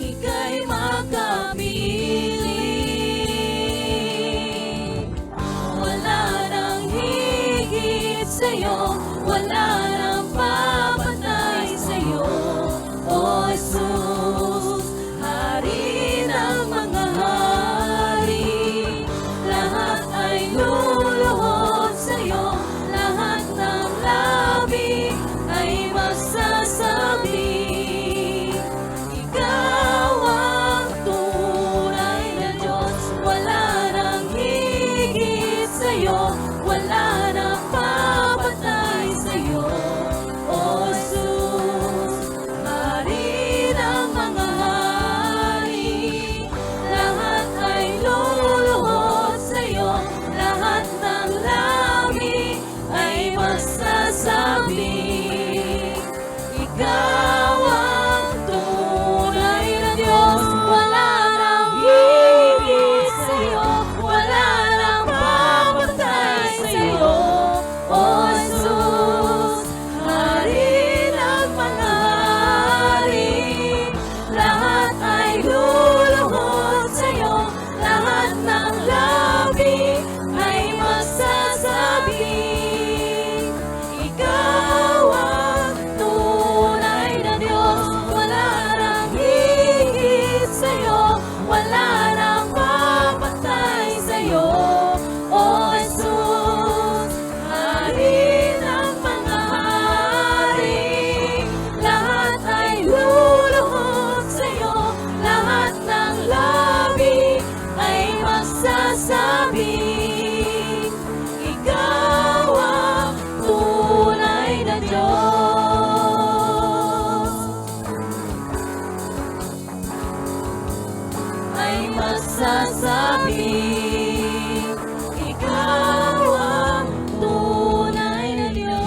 ika'y makapiling. Wala nang higit sa'yo, wala nang papatay sa'yo, O Jesus, Hari ng mga hari. Lahat ay luluhod sa'yo, lahat ng labi ay magsasabi, ikaw ang tunay na Diyos. Wala nang higit sa'yo, wala nang papatay sa'yo, O Jesus, Hari ng mga hari. Lahat ay luluhod sa'yo, lahat ng labi ay magsasabi, ikaw ang tunay na Diyos. Wala nang higit sa'yo, wala nang papatay sa'yo, O Jesus, Hari ng mga hari. Lahat ay luluhod sa'yo, lahat ng labi ay magsasabi, ikaw ang tunay na Diyos. Wala nang higit sa'yo, wala nang papatay sa'yo, O Jesus, Hari ng mga hari. Lahat ay luluhod sa'yo, lahat ng labi ay magsasabi, ikaw ang tunay na Diyos. Ay magsasabi, ikaw ang tunay na Diyos.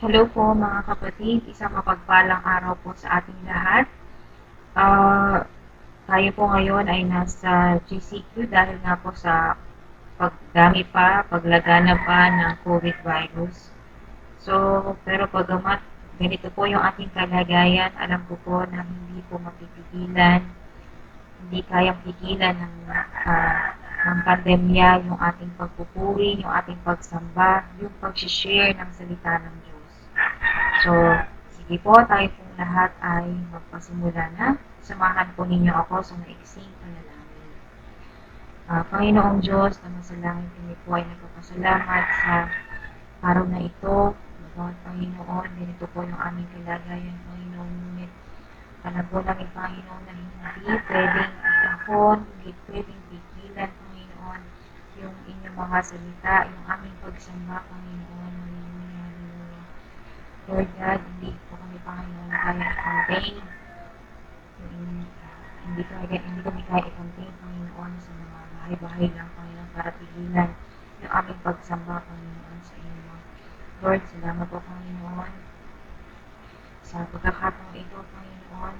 Hello po mga kapatid, isang mapagpalang araw po sa ating lahat. Tayo po ngayon ay nasa GCQ dahil nga po sa pagdami pa, paglagana pa ng COVID virus. So, pero pagamat ganito po yung ating kalagayan, alam ko po na hindi po mapipigilan, hindi kayang pigilan ng pandemya yung ating pagpupuri, yung ating pagsamba, yung pag-share ng salita ng Diyos. So, sige po, tayo pong lahat ay magpasimula na. Samahan po ninyo ako sa maiksing panalangin. Panginoong Diyos, na masalangin kami po ay nagpapasalamat sa araw na ito. Panginoon, ganito po yung aming kalagayan, Panginoon. Ngunit alam po namin, Panginoon, na hindi pwedeng itahon, hindi pwedeng pigilan, Panginoon, yung inyong mga salita, yung aming pagsamba, Panginoon. Lord God, hindi po kami, Panginoon, kaya i-contain. Hindi kami kaya i-contain, Panginoon, sa mga bahay-bahay lang, Panginoon, para pigilan yung aming pagsamba, Panginoon, sa inyo. Lord, salamat po, Panginoon, sa pagkakataong ito, Panginoon,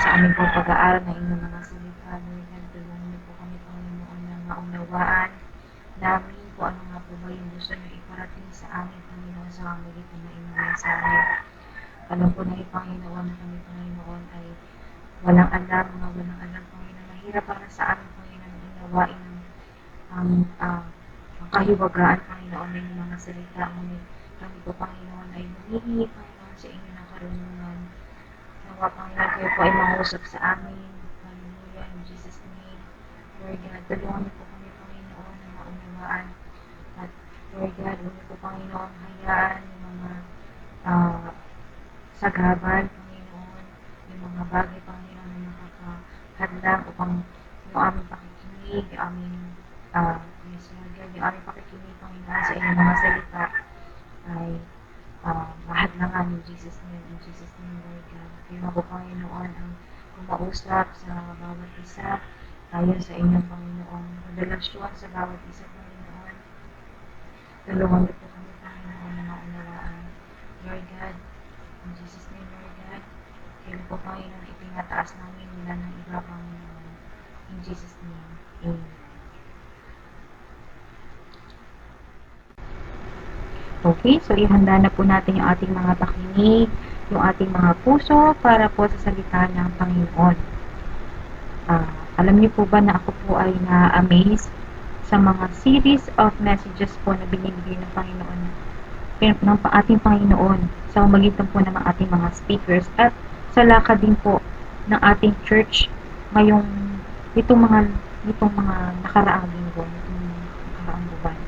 sa aming po pag-aaral na inyong mga salita, Lord God, tulungan niyo po kami, Panginoon, na maunawaan namin kung ano nga po ba yung gusto niyo iparating sa amin, Panginoon, sa pamamagitan ng inyong mensahe. Alam po na Panginoon, na kami, Panginoon, ay walang alam, Panginoon. Mahirap para sa amin, Panginoon, na inawain ang kahiwagaan, Panginoon, ng mga salita. Ngunit kami po, Panginoon, ay humihingi, Panginoon, sa inyo ng karunungan. Nawa, Panginoon, kayo po ay mangusap sa amin. Hallelujah, in Jesus' name. Lord God, tulungan niyo po kami, Panginoon, na maunawaan. At Lord God, huwag niyo po, Panginoon, hayaan yung mga sagabal, Panginoon, yung mga bagay, Panginoon, na nakakahadlang upang yung aming pakikinig, yung aming yung aming pakikinig, Panginoon, sa inyong mga salita ay mahadlangan in Jesus' name, Lord God. Kayo na po, Panginoon, ang kumausap sa bawat isa, ayon sa inyong, Panginoon, relasyon sa bawat isa, Panginoon. Tulungan niyo po kami, Panginoon, na maunawaan. Lord God, in Jesus' name, Lord God, kayo po, Panginoon, itinataas namin nila ng iba, Panginoon. In Jesus' name, Amen. Okay, so ihanda na po natin yung ating mga pakinig, yung ating mga puso para po sa salita ng Panginoon. Alam niyo po ba na ako po ay na-amaze sa mga series of messages po na binibigay ng Panginoon, ng ating Panginoon sa pamamagitan po ng ating mga speakers at sa lakad din po ng ating church ngayong itong mga nakaraang linggo, itong nakaraang buwan.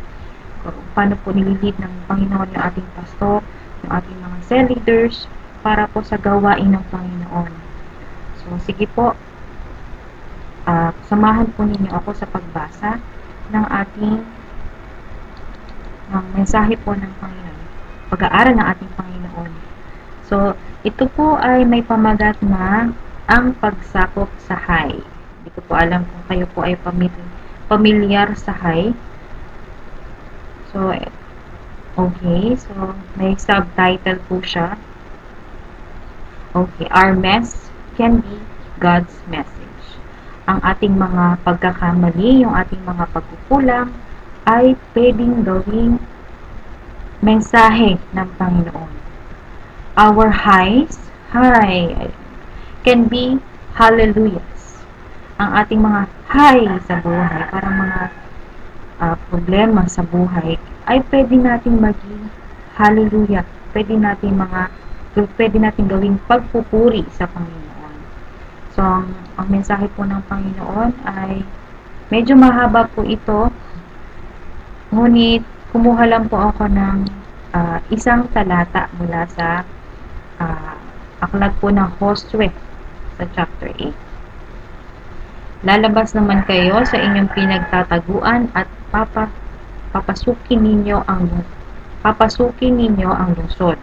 Paano po nililid ng Panginoon yung ating pastor, yung ating mga cell leaders para po sa gawain ng Panginoon. So, sige po, samahan po ninyo ako sa pagbasa ng mensahe po ng Panginoon, pag-aaral ng ating Panginoon. So, ito po ay may pamagat na ang pagsakop sa high. Hindi ko po alam kung kayo po ay pamilyar sa high. So, okay. So, may subtitle po siya. Okay. Our mess can be God's message. Ang ating mga pagkakamali, yung ating mga pagkukulang, ay pwedeng gawing mensahe ng Panginoon. Our highs, can be hallelujahs. Ang ating mga high sa buhay, parang mga problema sa buhay, ay pwede natin maging hallelujah. Pwede natin gawing pagpupuri sa Panginoon. So, ang mensahe po ng Panginoon ay medyo mahaba po ito, ngunit kumuha lang po ako ng isang talata mula sa aklat po ng Josue sa chapter 8. Lalabas naman kayo sa inyong pinagtataguan at papasukin ninyo ang lungsod.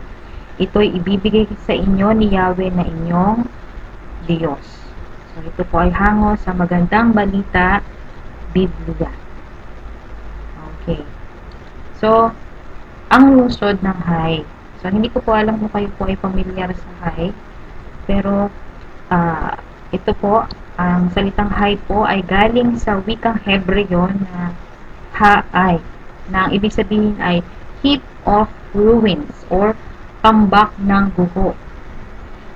Ito'y ibibigay sa inyo ni Yahweh na inyong Diyos. So, ito po ay hango sa magandang balita, Biblia. Okay. So, ang lungsod ng Hai. So, hindi ko po alam kung kayo po ay pamilyar sa Hai. Pero, ito po, ang salitang Hai po ay galing sa wikang Hebreo na Haay, na ang ibig sabihin ay heap of ruins or tambak ng guho.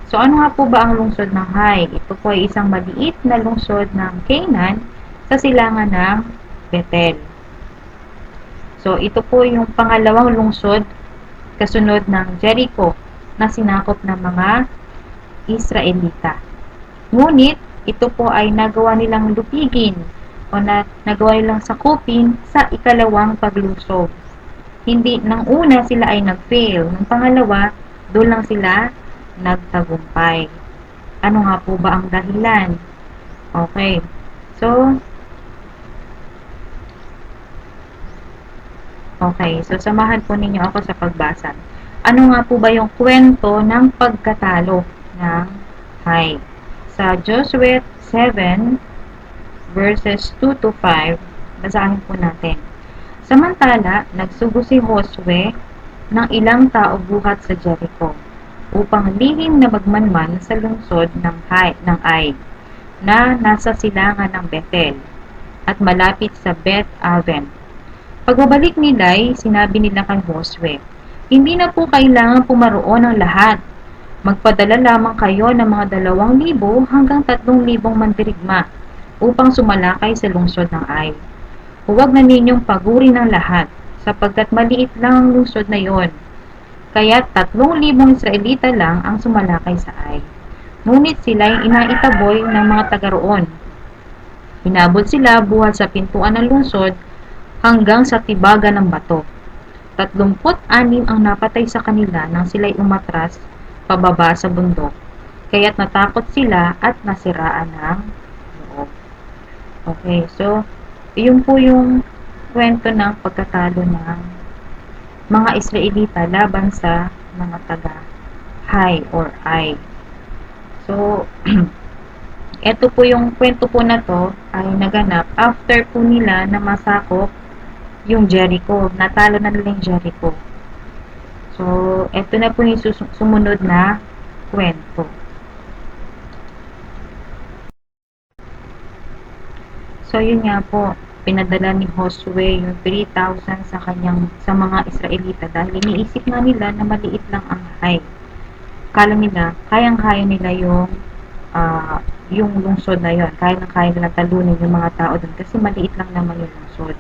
So, ano nga po ba ang lungsod ng Hai? Ito po ay isang maliit na lungsod ng Canaan sa silangan ng Bethel. So, ito po yung pangalawang lungsod kasunod ng Jericho na sinakop ng mga Israelita. Ngunit, ito po ay nagawa nilang lupigin o nagawa nilang sakupin sa ikalawang paglusob. Hindi, nang una sila ay nag-fail. Nang pangalawa, doon lang sila nagtagumpay. Ano nga po ba ang dahilan? Okay. So, samahan po ninyo ako sa pagbasa. ano nga po ba yung kwento ng pagkatalo ng Hai? Sa Joshua 7 verses 2 to 5, basahin po natin. Samantala, nagsugo si Josue ng ilang tao buhat sa Jericho upang lihim na magmanman sa lungsod ng Ai na nasa silangan ng Bethel at malapit sa Beth Aven. Pagbabalik nila'y sinabi nila kay Josue, hindi na po kailangan pumaroon ang lahat. Magpadala lamang kayo ng mga 2,000 hanggang 3,000 mandirigma upang sumalakay sa lungsod ng Ai. Huwag na ninyong pagurin ang lahat, sapagkat maliit lang ang lungsod na iyon. Kaya 3,000 Israelita lang ang sumalakay sa Ai. Ngunit sila'y inaitaboy ng mga taga roon. Hinabol sila buhat sa pintuan ng lungsod hanggang sa tibaga ng bato. 36 ang napatay sa kanila nang sila'y umatras pababa sa bundok. Kaya't natakot sila at nasiraan ng loob. Okay, so iyon po yung kwento ng pagkatalo ng mga Israelita laban sa mga taga Hai or Ai. So, ito po yung kwento po na to ay naganap after po nila na masakop yung Jericho. Natalo na nila yung Jericho. So, ito na po yung sumunod na kwento. So, yun nga po, pinadala ni Josue yung 3,000 sa mga Israelita dahil iniisip nga nila na maliit lang ang Hai. Kala nila, kayang-kaya nila yung lungsod na yon. Kaya nila talunin yung mga tao doon kasi maliit lang naman yung lungsod.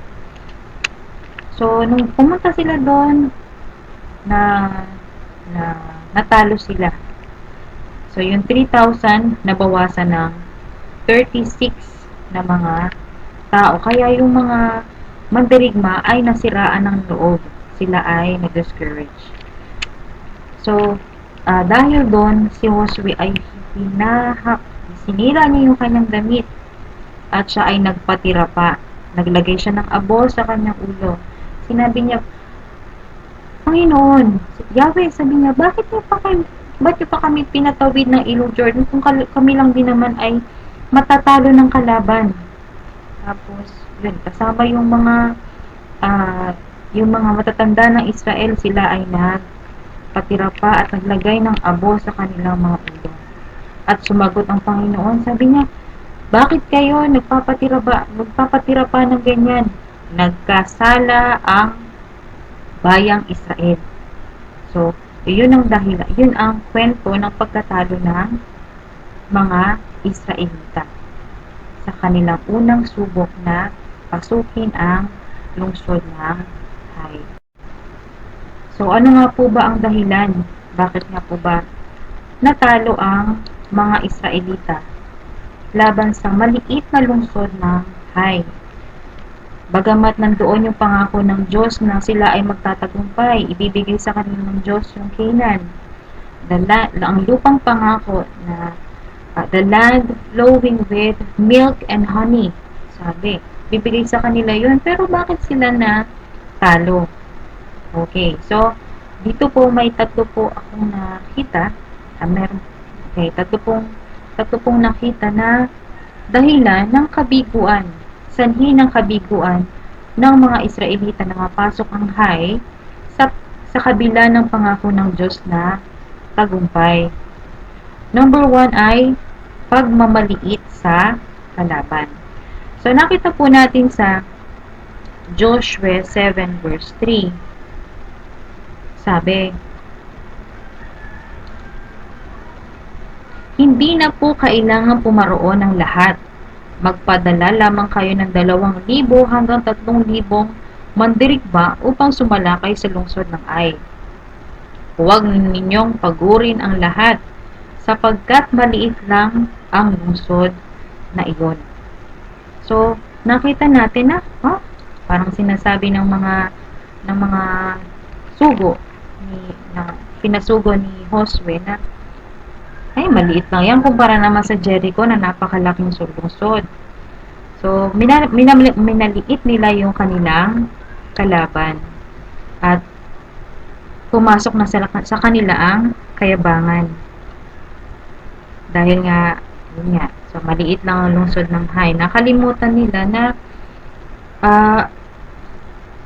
So, nung pumunta sila doon, natalo sila. So, yung 3,000 nabawasan ng 36 na mga tao. Kaya yung mga mandirigma ay nasiraan ng loob. Sila ay na-discourage. So, dahil doon, si Josue ay sinira niya yung kanyang damit at siya ay nagpatira pa. Naglagay siya ng abo sa kanyang ulo. Sinabi niya, Panginoon, Yahweh, sabi niya, ba't niyo pa kami pinatawid ng ilog Jordan kung kami lang din naman ay matatalo ng kalaban? Tapos, yun, kasama yung mga matatanda ng Israel, sila ay nagpatira pa at naglagay ng abo sa kanilang mga ulo. At sumagot ang Panginoon, sabi niya, bakit kayo nagpapatira pa ng ganyan? Nagkasala ang bayang Israel. So, yun ang dahilan, yun ang kwento ng pagkatalo ng mga Israelita sa kanilang unang subok na pasukin ang lungsod ng Hai. So, ano nga po ba ang dahilan? Bakit nga po ba natalo ang mga Israelita laban sa maliit na lungsod ng Hai? Bagamat nandoon yung pangako ng Diyos na sila ay magtatagumpay, ibibigay sa kanila ng Diyos yung Canaan. Ang lupang pangako na the land flowing with milk and honey. Sabi, bibigay sa kanila yun. Pero bakit sila na talo? Okay, so, dito po may tatlo po akong nakita. Tatlo pong nakita na dahilan ng kabiguan, sanhi ng kabiguan ng mga Israelita na mapasok ang Hai sa kabila ng pangako ng Diyos na tagumpay. Number 1 ay pagmamaliit sa kalaban. So, nakita po natin sa Joshua 7 verse 3. Sabi, hindi na po kailangan pumaroon ng lahat. Magpadala lamang kayo ng 2,000 hanggang 3,000 mandirigma upang sumalakay sa lungsod ng Ai. Huwag ninyong pagurin ang lahat sapagkat maliit lang ang lungsod na iyon. So, nakita natin na parang sinasabi ng mga sugo na pinasugo ni Josue na ay maliit lang yan kumpara naman sa Jericho na napakalaking lungsod. So, minaliit nila yung kanilang kalaban. At pumasok na sa kanila ang kayabangan. Dahil nga, yun nga, so maliit lang ang lungsod ng Hai. Nakalimutan nila na ah,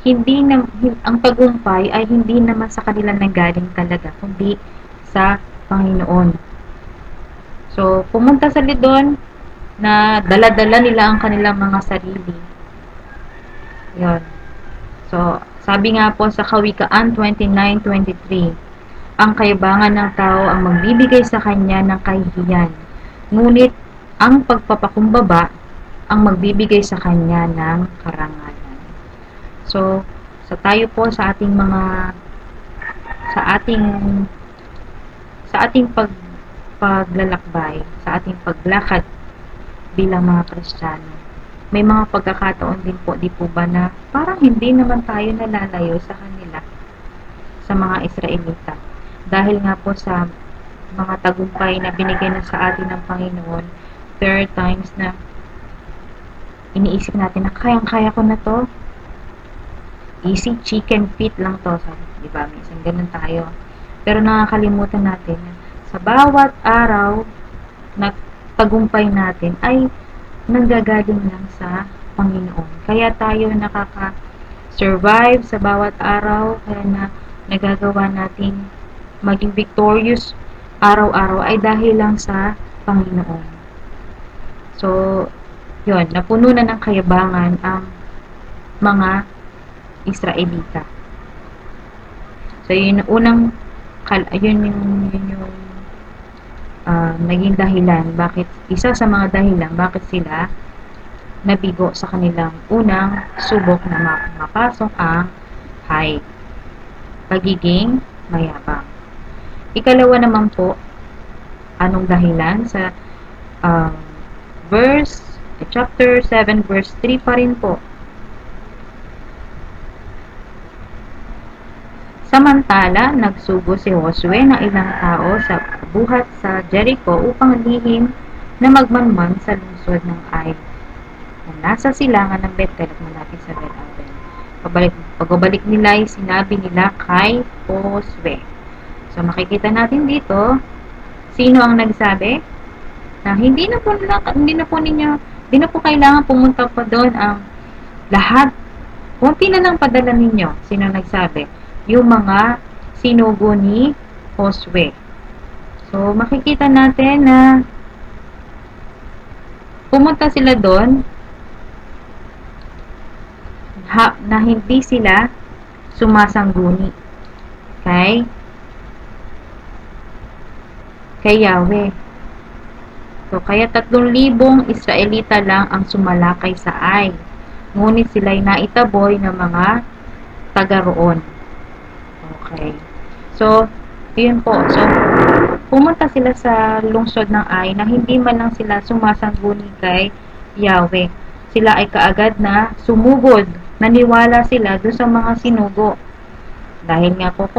ang tagumpay ay hindi naman sa kanila nanggaling talaga, kundi sa Panginoon. So, pumunta sila doon na dala-dala nila ang kanilang mga sarili. Yun. So, sabi nga po sa Kawikaan 29:23, ang kayabangan ng tao ang magbibigay sa kanya ng kahihiyan, ngunit ang pagpapakumbaba ang magbibigay sa kanya ng karangalan. So, tayo po sa ating sa ating paglalakbay, sa ating paglakad bilang mga Kristiyano, may mga pagkakataon din po, di po ba, na parang hindi naman tayo nalalayo sa kanila, sa mga Israelita. Dahil nga po sa mga tagumpay na binigay na sa atin ng Panginoon, there are times na iniisip natin na kayang-kaya ko na to. Easy chicken feet lang to. Diba? Minsan ganun tayo. Pero nakakalimutan natin na sa bawat araw na tagumpay natin ay nanggagaling lang sa Panginoon. Kaya tayo nakaka-survive sa bawat araw, kaya na nagagawa nating maging victorious araw-araw ay dahil lang sa Panginoon. So, yun, napuno na ng kayabangan ang mga Israelita. So, yun yung naging dahilan isa sa mga dahilan bakit sila nabigo sa kanilang unang subok na mapasok ang Hai, pagiging mayabang. Ikalawa naman po, anong dahilan? Sa chapter 7 verse 3 pa rin po. Samantala, nagsugo si Josue ng ilang tao sa buhat sa Jericho upang lihim na magmanman sa lungsod ng Ai, na nasa silangan ng Betel at malapit sa Bet-aven. Pagbabalik nila ay sinabi nila kay Josue. So makikita natin dito, sino ang nagsabi? Na hindi na po kailangan pumunta pa doon ang lahat. Kunti na lang padala ninyo. Sino nagsabi? Yung mga sinugo ni Josue. So, makikita natin na pumunta sila doon na hindi sila sumasangguni kay Yahweh. So, kaya 3,000 Israelita lang ang sumalakay sa Ai. Ngunit sila'y naitaboy ng mga taga roon. Okay. So, yun po. So, pumunta sila sa lungsod ng Ai na hindi man lang sila sumasangguni kay Yahweh. Sila ay kaagad na sumugod. Naniwala sila doon sa mga sinugo. Dahil nga po,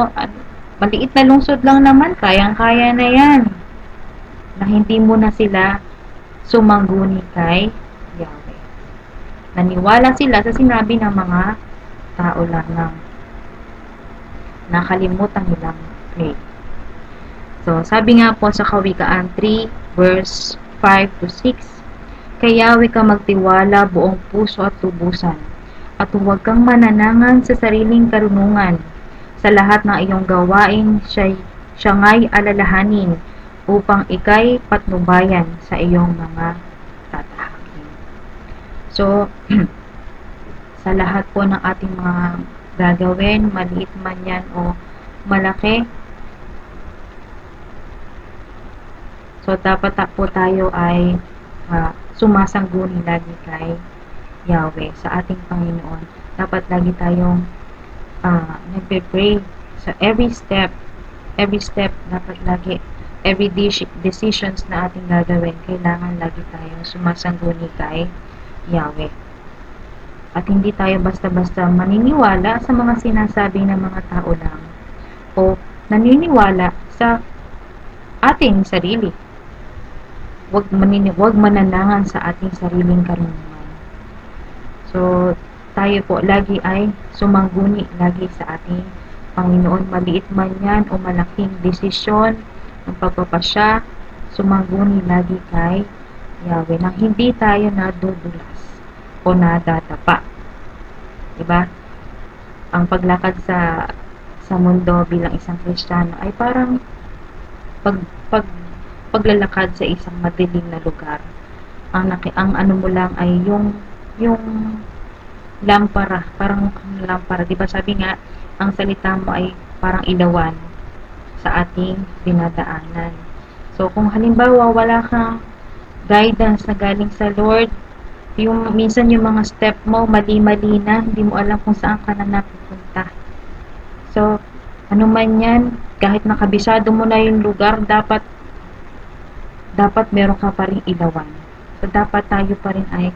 maliit na lungsod lang naman, kayang-kaya na yan. Na hindi muna sila sumangguni kay Yahweh. Naniwala sila sa sinabi ng mga tao lang ng nakalimutan nilang pray. So, sabi nga po sa Kawikaan 3 verse 5 to 6, kay Yahweh ka magtiwala buong puso at tubusan, at huwag kang mananangan sa sariling karunungan. Sa lahat ng iyong gawain, siya nga'y alalahanin, upang ikay patnubayan sa iyong mga tatahakin. So, sa lahat po ng ating mga gagawin, maliit man yan o malaki, so dapat po tayo ay sumasangguni lagi kay Yahweh, sa ating Panginoon. Dapat lagi tayong nagpe-pray sa every step dapat lagi, every decisions na ating gagawin, kailangan lagi tayong sumasangguni kay Yahweh. At hindi tayo basta-basta maniniwala sa mga sinasabi ng mga tao lang o naniniwala sa ating sarili. Huwag mananangan sa ating sariling karunungan. So, tayo po lagi ay sumangguni lagi sa ating Panginoon, maliit man yan o malaking desisyon ng pagpapasya, sumaguni lagi kay Yahweh nang hindi tayo nadudulas o nadadapa. Diba? Ang paglakad sa mundo bilang isang Kristiyano ay parang pag, pag, paglalakad sa isang madilim na lugar. Ang ano mo lang ay yung lampara, parang mukhang lampara. Diba sabi nga, ang salita mo ay parang ilawan sa ating dinadaanan. So, kung halimbawa wala kang guidance na galing sa Lord, minsan yung mga step mo, mali-mali na, hindi mo alam kung saan ka na napupunta. So, ano man yan, kahit nakabisado mo na yung lugar, dapat meron ka pa rin ilawan. So, dapat tayo pa rin ay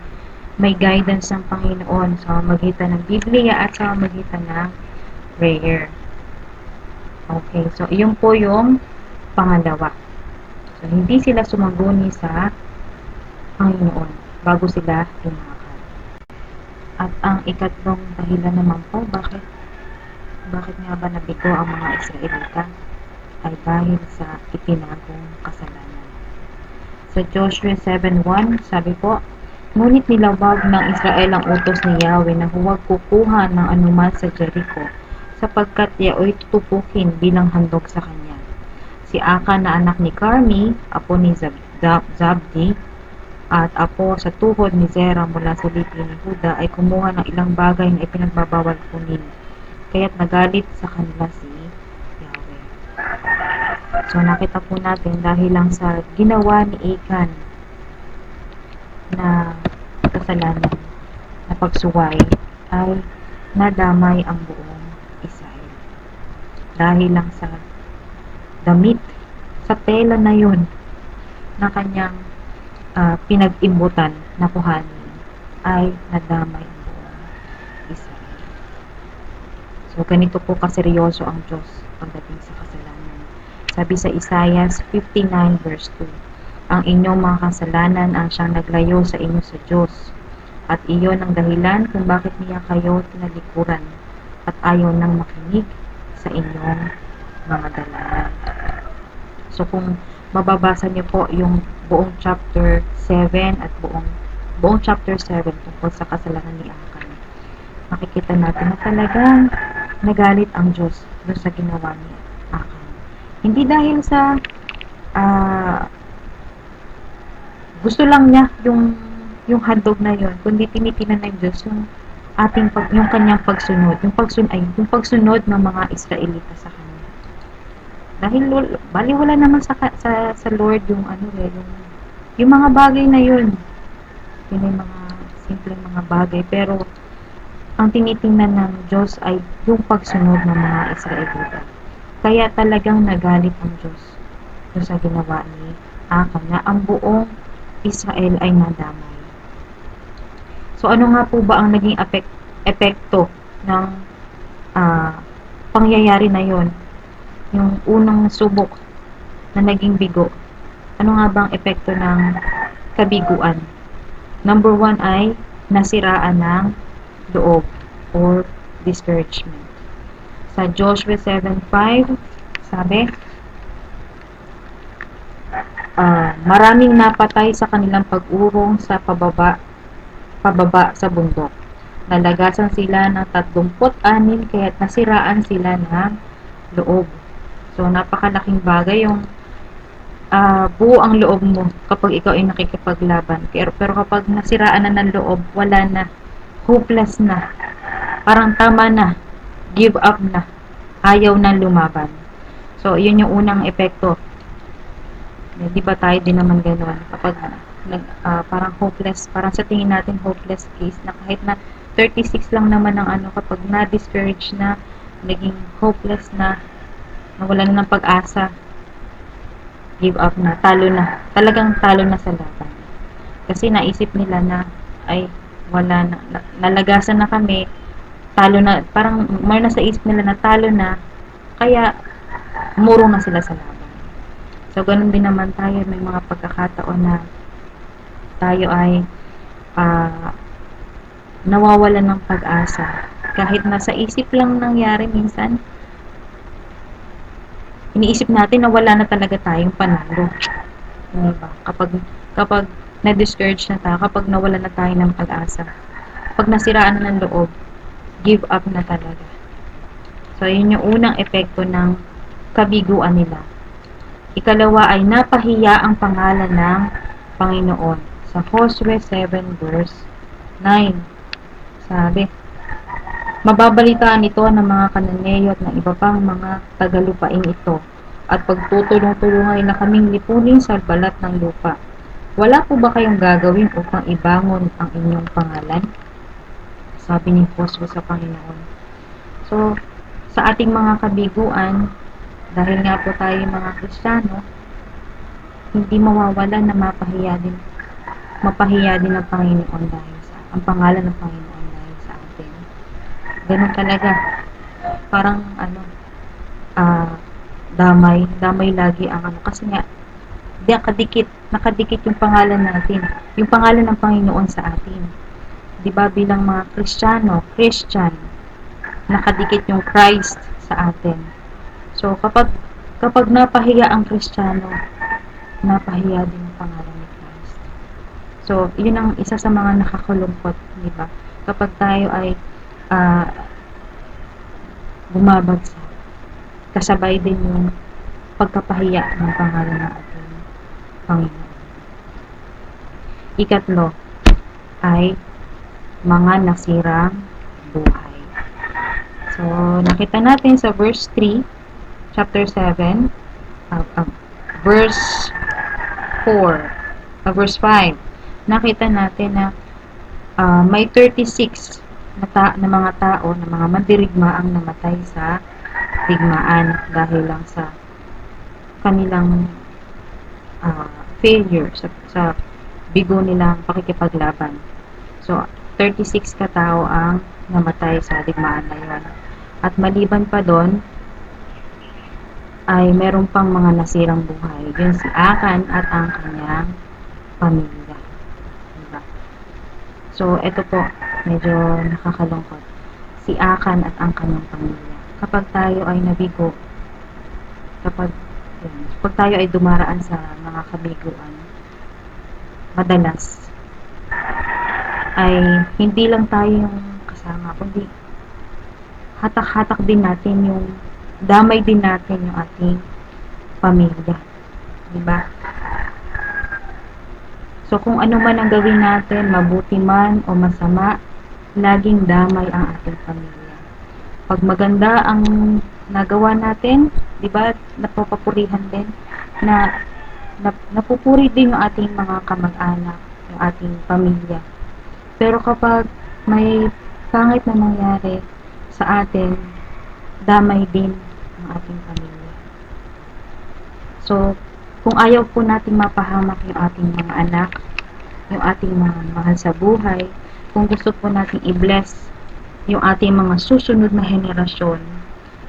may guidance ng Panginoon sa magitan ng Biblia at sa magitan ng prayer. Okay, so yun po yung pangalawa. So, hindi sila sumaguni sa Panginoon bago sila lumakad. At ang ikatlong dahilan naman po, bakit nga ba nabigo ang mga Israelita? Ay dahil sa itinagong kasalanan. Sa Joshua 7:1, sabi po, ngunit nilawag ng Israel ang utos ni Yahweh na huwag kukuha ng anuman sa Jericho, sapagkat yaoy tutupukin bilang handog sa kanya. Si Akan na anak ni Carmi, apo ni Zabdi, at apo sa tuhod ni Zerah mula sa lipi ni Huda ay kumuha ng ilang bagay na ipinagbabawal kunin. Kaya't nagalit sa kanila si Yahweh. So nakita po natin dahil lang sa ginawa ni Akan na kasalanan na pagsuway ay nadamay ang buong Israel. Dahil lang sa damit, sa tela na yun na kanyang pinag-imbutan na kuhanin ay nadamay ang buong Israel. So ganito po kaseryoso ang Diyos pagdating sa kasalanan. Sabi sa Isaiah 59 verse 2, ang inyong mga kasalanan ang siyang naglayo sa inyo sa Diyos, at iyon ang dahilan kung bakit niya kayo tinalikuran at ayaw nang makinig sa inyong mga dalanan. So kung mababasa niyo po yung buong chapter 7 at buong chapter 7 tungkol sa kasalanan ni Akan, makikita natin na talagang nagalit ang Diyos doon sa ginawa ni Akan. Hindi dahil sa gusto lang niya yung handog na yon, kundi tinitinan ng Diyos yung yung kanyang pagsunod, yung pagsunod ng mga Israelita sa kanya. Dahil baliwala naman sa Lord yung yung mga bagay na yun. Yun ay mga simpleng mga bagay, pero ang tinitingnan ng Diyos ay yung pagsunod ng mga Israelita. Kaya talagang nagalit ang Diyos doon sa ginawa ni Akan na ang buong Israel ay nadamay. So ano nga po ba ang naging epekto ng pangyayari na yon? Yung unang subok na naging bigo. Ano nga bang epekto ng kabiguan? Number 1 ay nasiraan ng loob or discouragement. Sa Joshua 7:5, sabi, maraming napatay sa kanilang pag-urong sa pababa sa bundok. Nalagasan sila ng 36 kaya't nasiraan sila ng loob. So, napakalaking bagay yung buo ang loob mo kapag ikaw ay nakikipaglaban. Pero kapag nasiraan na ng loob, wala na. Hopeless na. Parang tama na. Give up na. Ayaw na lumaban. So, yun yung unang epekto. Di ba tayo din naman gano'n? Kapag parang hopeless, parang sa tingin natin hopeless case na kahit na 36 lang naman ang kapag na-discourage na, naging hopeless na, nawala na ng pag-asa, give up na, talo na. Talagang talo na sa laban. Kasi naisip nila na, ay, wala na, nalagasan na kami, talo na, parang more na sa isip nila na talo na, kaya murong na sila sa laban. So, ganun din naman tayo, may mga pagkakataon na tayo ay nawawalan ng pag-asa. Kahit nasa isip lang nangyari minsan, iniisip natin na wala na talaga tayong panalo. Di ba? Kapag na-discourage na tayo, kapag nawala na tayo ng pag-asa, pag nasiraan na ng loob, give up na talaga. So, yun yung unang epekto ng kabiguan nila. Ikalawa ay napahiya ang pangalan ng Panginoon. Sa Josue 7 verse 9, sabi, mababalitaan ito ng mga Kananeo at ng iba pang mga tagalupain ito, at pagtutulong-tulungan na kaming lipunin sa balat ng lupa. Wala po ba kayong gagawin upang ibangon ang inyong pangalan? Sabi ni Josue sa Panginoon. So, sa ating mga kabiguan, dahil nga po tayo mga Kristiyano, hindi mawawala na mapahiya din ang Panginoon dahil ang pangalan ng Panginoon dahil sa atin. Ganun talaga. Parang damay lagi ang kasi nga, nakadikit yung pangalan natin, yung pangalan ng Panginoon sa atin. 'Di ba bilang mga Christian, nakadikit yung Christ sa atin. So kapag napahiya ang Kristiyano, napahiya din ang pangalan ni Christ. So yun ang isa sa mga nakakalungkot, 'di ba? Kapag tayo ay bumabagsak, kasabay din yung pagkapahiya ng pangalan ng ating Panginoon. Ikatlo ay mga nasirang buhay. So, nakita natin sa verse 3, chapter 7, verse 4, verse 5, nakita natin na may 36 na mga tao, na mga mandirigma ang namatay sa digmaan dahil lang sa kanilang failure sa bigo nilang pakikipaglaban. So, 36 katao ang namatay sa digmaan na yun. At maliban pa doon, ay meron pang mga nasirang buhay. Yun si Akan at ang kanyang pamilya. Diba? So, ito po, medyo nakakalungkot. Si Akan at ang kanyang pamilya. Kapag tayo ay nabigo, kapag tayo ay dumaraan sa mga kabiguan, madalas ay hindi lang tayo yung kasama, kundi hatak-hatak din natin yung damay din natin yung ating pamilya. Diba? So, kung ano man ang gawin natin, mabuti man o masama, laging damay ang ating pamilya. Pag maganda ang nagawa natin, diba, napapapurihan din, napupuri din yung ating mga kamag-anak, yung ating pamilya. Pero kapag may pangit na nangyari sa atin, damay din ang ating pamilya. So, kung ayaw po natin mapahamak yung ating mga anak, yung ating mga mahal sa buhay, kung gusto po natin i-bless yung ating mga susunod na henerasyon,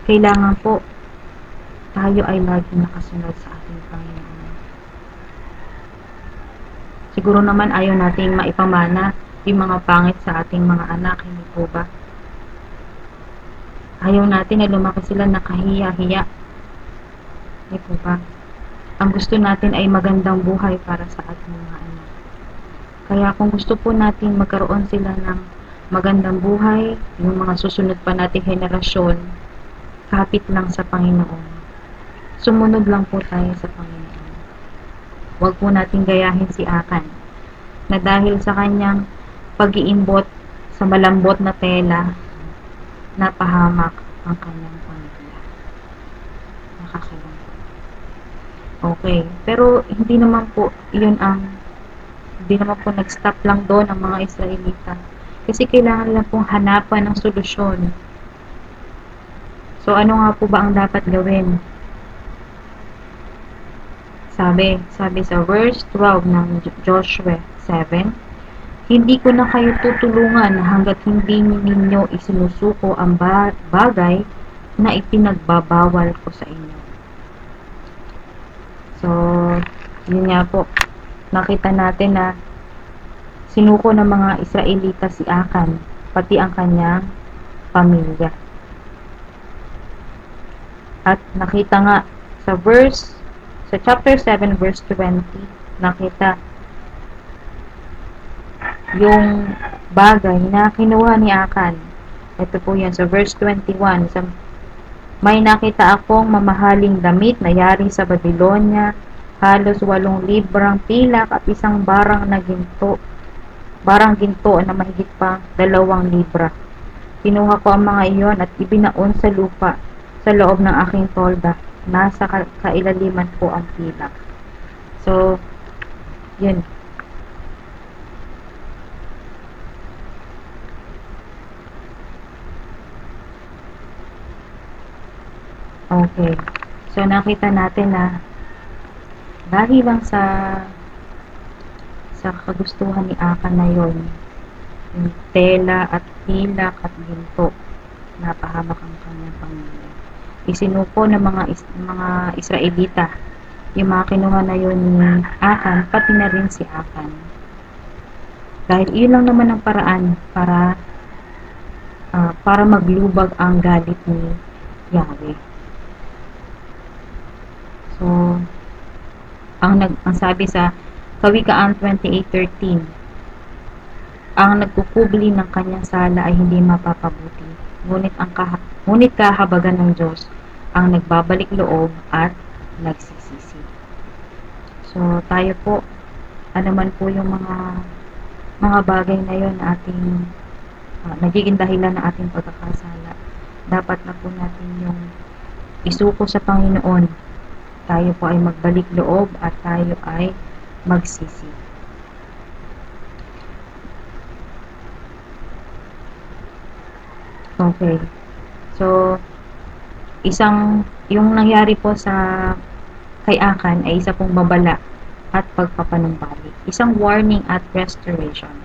kailangan po tayo ay laging nakasunod sa ating Panginoon. Siguro naman ayaw nating maipamana yung mga pangit sa ating mga anak, hindi po ba? Ayaw natin na lumaki sila nakahiya-hiya. Hindi po ba? Ang gusto natin ay magandang buhay para sa ating mga anak. Kaya kung gusto po natin magkaroon sila ng magandang buhay, yung mga susunod pa nating henerasyon, kapit lang sa Panginoon. Sumunod lang po tayo sa Panginoon. Huwag po natin gayahin si Akan, na dahil sa kanyang pag-iimbot sa malambot na tela, napahamak ang kanyang pamilya. Nakakalungkot. Okay, pero hindi naman po nag-stop lang doon ang mga Israelita. Kasi kailangan nila pong hanapan ng solusyon. So, ano nga po ba ang dapat gawin? Sabi sa verse 12 ng Joshua 7, hindi ko na kayo tutulungan hanggat hindi ninyo isinusuko ang bagay na ipinagbabawal ko sa inyo. So, yun nga po. Nakita natin na sinuko ng mga Israelita si Akan, pati ang kanyang pamilya. At nakita nga sa chapter 7 verse 20, nakita yung bagay na kinuha ni Akan. Ito po yan sa verse 21. May nakita akong mamahaling damit na yari sa Babylonia, halos 8 librang pilak at isang barang ginto na mahigit pa 2 libra. Kinuha ko ang mga iyon at ibinaon sa lupa sa loob ng aking tolda. Nasa kailaliman ko ang pilak. So, yun. Okay. So, nakita natin na dahil lang sa kagustuhan ni Akan na yon, yung tela at pilak at ginto, napahamak ang kanyang pamilya. Isinuko ng mga Israelita yung mga kinuha na yun ni Akan, pati na rin si Akan. Dahil iyon lang naman ang paraan para maglubag ang galit ni Yahweh. So, ang sabi sa Kawikaan 28:13, ang nagkukubli ng kanyang sala ay hindi mapapabuti, ngunit kahabagan ng Diyos ang nagbabalik loob at nagsisisi. So, tayo po, ano man po yung mga bagay na yun na ating nagiging dahilan ng ating pagkakasala, dapat na po natin yung isuko sa Panginoon. Tayo po ay magbalik loob at tayo ay magsisi. Okay. So, yung nangyari po kay Akan ay isa pong babala at pagpapanumbalik. Isang warning and restoration.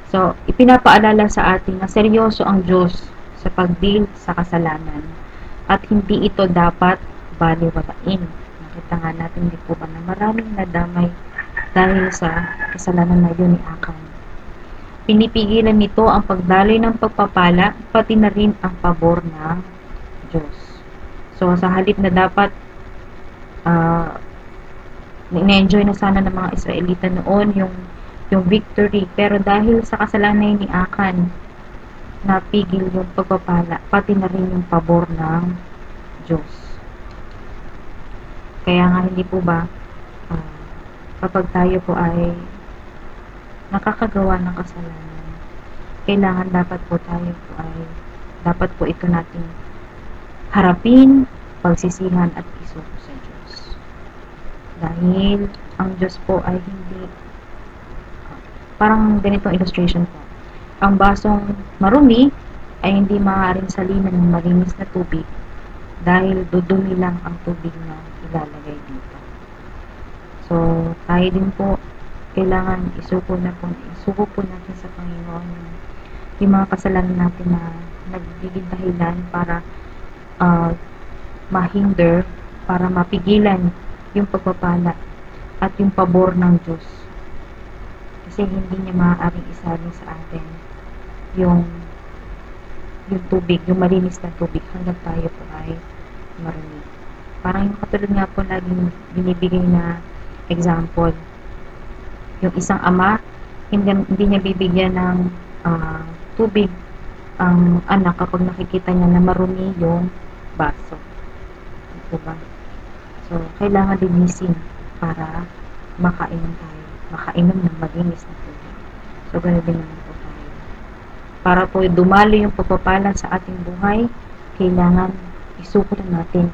So, ipinapaalala sa atin na seryoso ang Diyos sa pagdeal sa kasalanan at hindi ito dapat baliwalain. Nakita nga natin, di po ba, na maraming nadamay dahil sa kasalanan na yun ni Akan. Pinipigilan nito ang pagdaloy ng pagpapala, pati na rin ang pabor ng Diyos. So, sa halip na dapat na-enjoy na sana ng mga Israelita noon yung victory, pero dahil sa kasalanan ni Akan, napigil yung pagpapala, pati na rin yung pabor ng Diyos. Kaya nga hindi po ba, kapag tayo po ay nakakagawa ng kasalanan, kailangan dapat po ito nating harapin, pagsisihan at isuko sa Diyos. Dahil ang Diyos po ay hindi, parang ganitong illustration po. Ang basong marumi ay hindi maaaring salinan ng malinis na tubig dahil dudumi lang ang tubig na ilalagay dito. So, tayo din po, kailangan isuko po natin sa Panginoon yung mga kasalanan natin na nagbibigay dahilan para mahinder, para mapigilan yung pagpapala at yung pabor ng Diyos. Kasi hindi niya maaaring isalin sa atin yung tubig, yung malinis na tubig hanggang tayo po ay marumi. Parang yung katulad nga po laging binibigay na example, yung isang ama, hindi niya bibigyan ng tubig ang anak kapag nakikita niya na marumi yung baso. Diba? So, kailangan linisin para makainom ng malinis na tubig. So, ganoon din naman po tayo. Para po dumali yung pagpapala sa ating buhay, kailangan isuko natin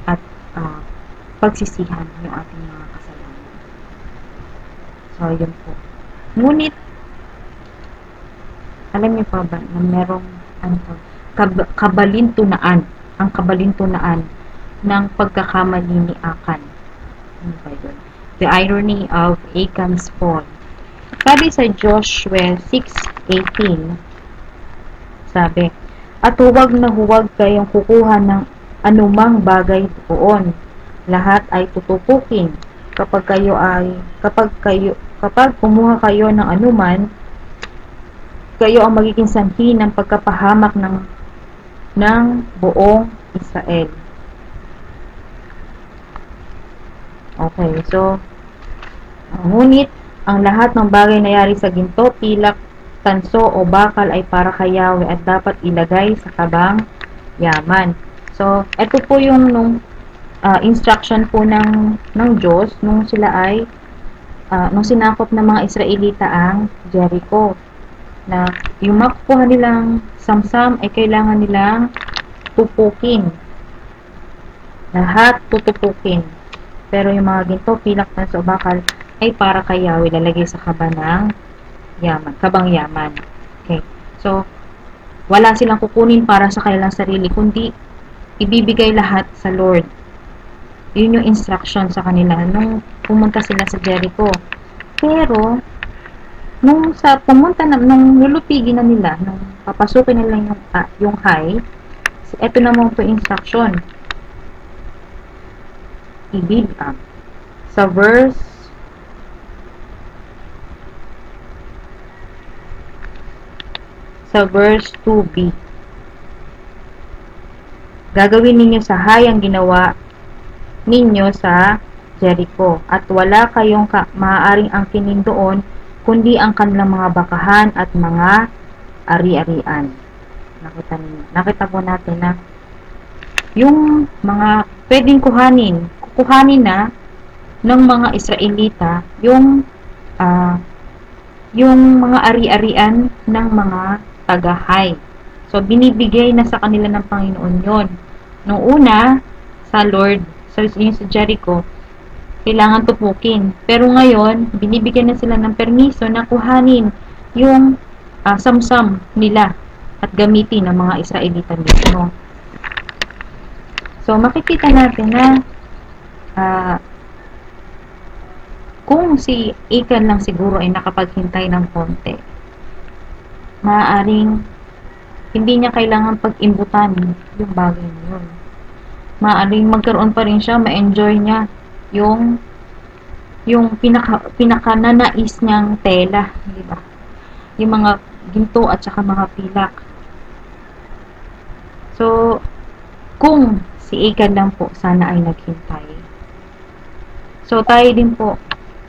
at pagsisihan yung ating mga kasalanan. So, yun po. Ngunit, alam niyo pa ba na merong ang kabalintunaan ng pagkakamali ni Akan? Ano ba yun? The irony of Akan's fall. Sabi sa Joshua 6:18, sabi, at huwag na huwag kayong kukuha ng anumang bagay doon. Lahat ay tutupukin. Kapag kumuha kayo ng anuman, kayo ang magiging sanhi ng pagkapahamak ng buong Israel. Okay, so ngunit ang lahat ng bagay na yari sa ginto, pilak, tanso o bakal ay para kay Yahweh at dapat ilagay sa tabang yaman. So, ito po yung instruction po ng Diyos nung sila ay nung sinakop ng mga Israelita ang Jericho, na yung makukuha nilang samsam ay kailangan nilang tupukin. Lahat tutupukin. Pero yung mga ginto, pilak, tanso o bakal ay para kay Yahweh, lalagay sa kabang yaman. Okay. So, wala silang kukunin para sa kanilang sarili, kundi ibibigay lahat sa Lord. Yun yung instruction sa kanila nung pumunta sila sa Jericho. Pero, nung lulupigin na nila, nung papasukin nila yung high, ito naman po instruction. Sa verse 2b. Gagawin ninyo sa high ang ginawa ninyo sa Jericho, at wala kayong maaaring angkinin doon, kundi ang kanilang mga bakahan at mga ari-arian. Nakita po natin na yung mga pwedeng kukuhanin na ng mga Israelita yung mga ari-arian ng mga taga-hay. So, binibigay na sa kanila ng Panginoon yon. Nung una, sa Lord, sa Jericho, kailangan tupukin. Pero ngayon, binibigyan na sila ng permiso na kuhanin yung samsam nila at gamitin ng mga Israelita mismo. So, makikita natin na kung si Achan lang siguro ay nakapaghintay ng konti, maaaring hindi niya kailangan pag-imbutan yung bagay na yun. Maaaring magkaroon pa rin siya, ma-enjoy niya yung pinaka nanais niyang tela, di ba? Yung mga ginto at saka mga pilak. So, kung si Achan lang po sana ay naghintay. So, tayo din po,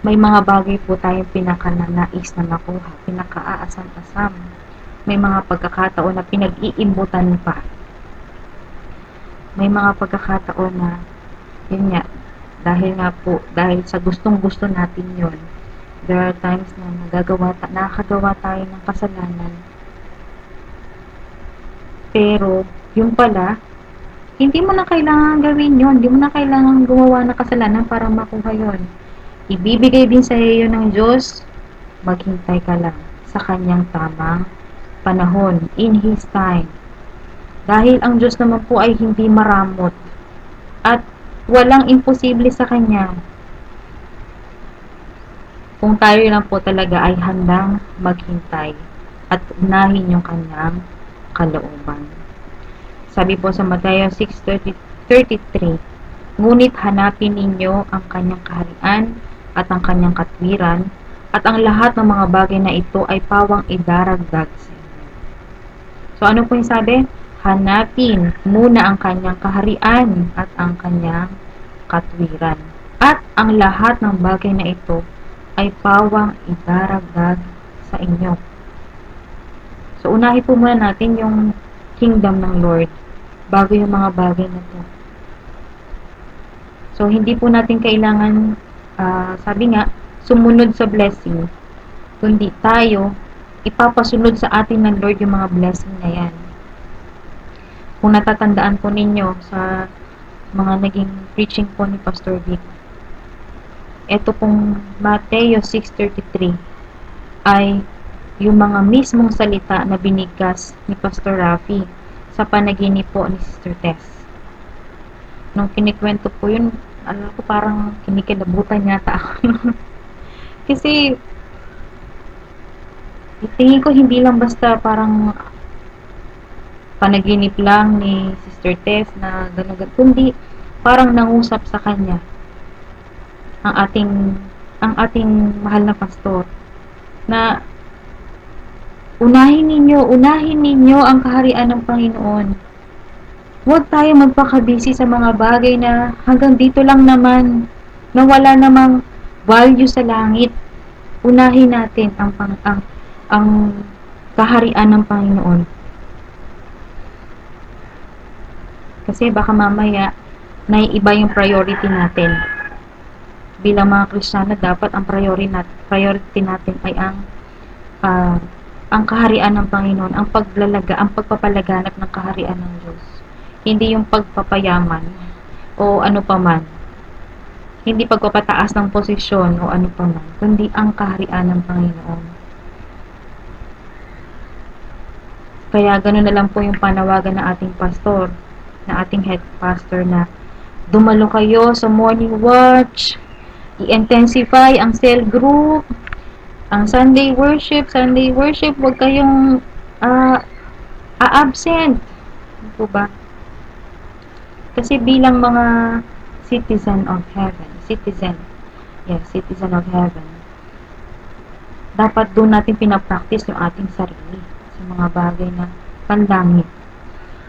may mga bagay po tayong pinakananais na makuha, pinakaasam-asam. May mga pagkakataon na pinag-iimbutan pa. May mga pagkakataon na, yun nga, dahil sa gustong-gusto natin yun, there are times na nakakagawa tayo ng kasalanan. Pero, yung pala, hindi mo na kailangan gawin yun. Hindi mo na kailangan gumawa ng kasalanan para makuha yun. Ibibigay din sa iyo ng Diyos, maghintay ka lang sa kanyang tamang panahon, in His time. Dahil ang Diyos naman po ay hindi maramot at walang imposible sa Kanya. Kung tayo lang po talaga ay handang maghintay at unahin yung Kanyang kalooban. Sabi po sa Mateo 6:33, ngunit hanapin ninyo ang Kanyang kaharian at ang Kanyang katwiran, at ang lahat ng mga bagay na ito ay pawang idaragdag sa inyo. So, ano po yung sabi? Hanapin muna ang Kanyang kaharian at ang Kanyang katwiran. At ang lahat ng bagay na ito ay pawang idaragdag sa inyo. So, unahin po muna natin yung kingdom ng Lord bago yung mga bagay na ito. So, hindi po natin kailangan, sabi nga, sumunod sa blessing, kundi tayo, ipapasunod sa atin ng Lord yung mga blessing na yan. Kung natatandaan po ninyo sa mga naging preaching po ni Pastor Vic, ito pong Mateo 6:33 ay yung mga mismong salita na binigkas ni Pastor Rafi sa panaginip po ni Sister Tess. Nung kinikwento po yun, alam ko parang kinikilabutan yata ako. Kasi tingin ko hindi lang basta parang panaginip lang ni Sister Tess na gano'n, kundi parang nangusap sa kanya ang ating mahal na pastor na unahin ninyo ang kaharian ng Panginoon. Huwag tayo magpakabisi sa mga bagay na hanggang dito lang naman, na wala namang value sa langit. Unahin natin ang kaharian ng Panginoon. Kasi baka mamaya naiiba yung priority natin. Bilang mga Kristiyano, dapat ang priority natin ay ang kaharian ng Panginoon, ang pagpapalaganap ng kaharian ng Diyos. Hindi yung pagpapayaman o ano paman. Hindi pagpapataas ng posisyon o ano paman, kundi ang kaharian ng Panginoon. Kaya ganoon na lang po yung panawagan ng ating pastor, na ating head pastor, na dumalo kayo sa morning watch, i-intensify ang cell group, ang Sunday worship, huwag kayong a-absent. Ano po ba? Kasi bilang mga citizen of heaven, citizen of heaven, dapat doon natin pinapractice yung ating sarili sa mga bagay na pandangit.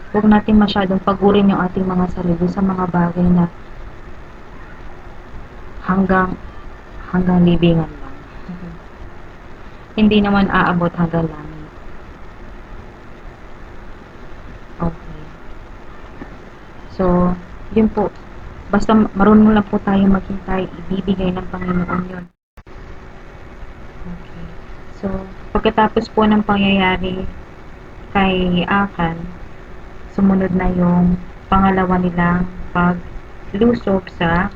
Huwag natin masyadong pagurin yung ating mga sarili sa mga bagay na hanggang libingan lang. Hindi naman aabot hanggang langit. Okay. So, yun po. Basta marunong lang po tayo maghintay, ibibigay ng Panginoon yun. Okay. So, pagkatapos po ng pangyayari kay Akan, sumunod na yung pangalawa nilang paglusob sa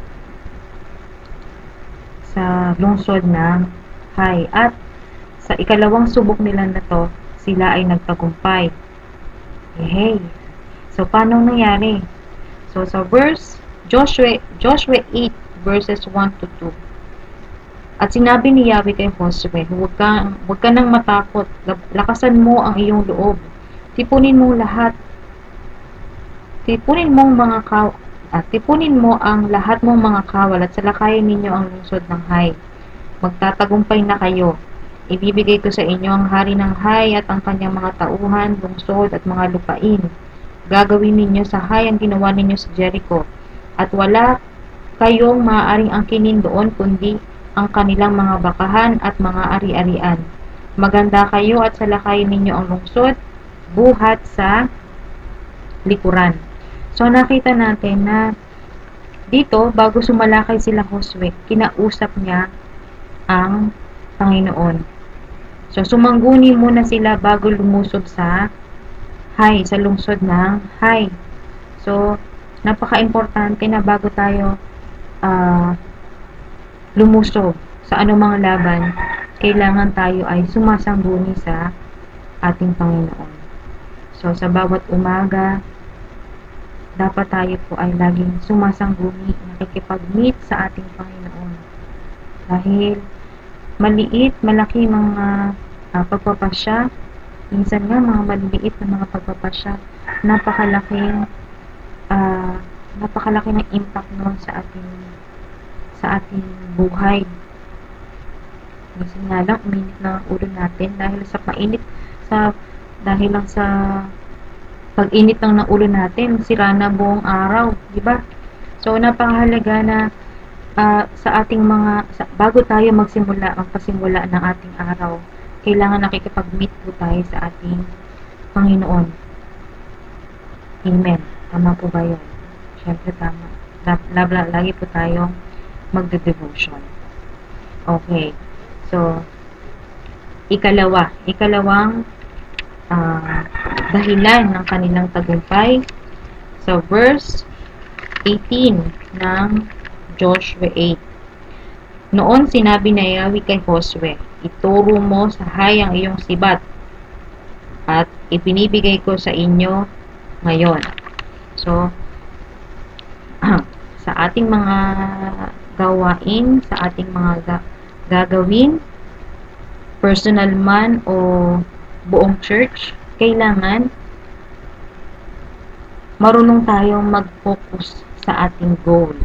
lungsod ng Hai. At sa ikalawang subok nila na to, sila ay nagtagumpay. Hey. So, paano nangyari? So, sa Joshua 8 verses 1 to 2. At sinabi ni Yahweh kay Josue, huwag ka nang matakot, lakasan mo ang iyong loob. Tipunin mo ang lahat mong mga kawal at salakayin ninyo ang lungsod ng Hai. Magtatagumpay na kayo. Ibibigay ko sa inyo ang hari ng Hai at ang kanyang mga tauhan, lungsod at mga lupain. Gagawin ninyo sa Hai ang ginawa ninyo sa Jericho. At wala kayong maaaring angkinin doon kundi ang kanilang mga bakahan at mga ari-arian. Maganda kayo at salakayin ninyo ang lungsod, buhat sa likuran. So, nakita natin na dito, bago sumalakay sila Josue, kinausap niya ang Panginoon. So, sumangguni muna sila bago lumusob sa Hai, sa lungsod ng Hai. So, napaka-importante na bago tayo lumusob sa anumang laban, kailangan tayo ay sumasangguni sa ating Panginoon. So, sa bawat umaga, dapat tayo po ay laging sumasangguni, nakikipag-meet sa ating Panginoon. Dahil maliit, malaki mga pagpapasya, minsan nga mga maliliit na mga pagpapasya, napakalaki ng impact noon sa ating buhay. Minsan nga lang uminit na ang ulo natin dahil lang sa pag-init lang ng ulo natin, sira na buong araw, di ba? So, napakahalaga na bago tayo magpasimula ng ating araw, kailangan nakikipag-meet po tayo sa ating Panginoon. Amen. Tama po ba yun? Siyempre tama. Lagi po tayong magde-devotion. Okay. So, ikalawang dahilan ng kanilang tagumpay sa verse 18 ng Joshua 8. Noon sinabi na Yahweh kay Josue, ituro mo sa Hai ang iyong sibat at ipinibigay ko sa inyo ngayon. So, sa ating mga gawain, sa ating mga gagawin, personal man o buong church, kailangan marunong tayong mag-focus sa ating goal.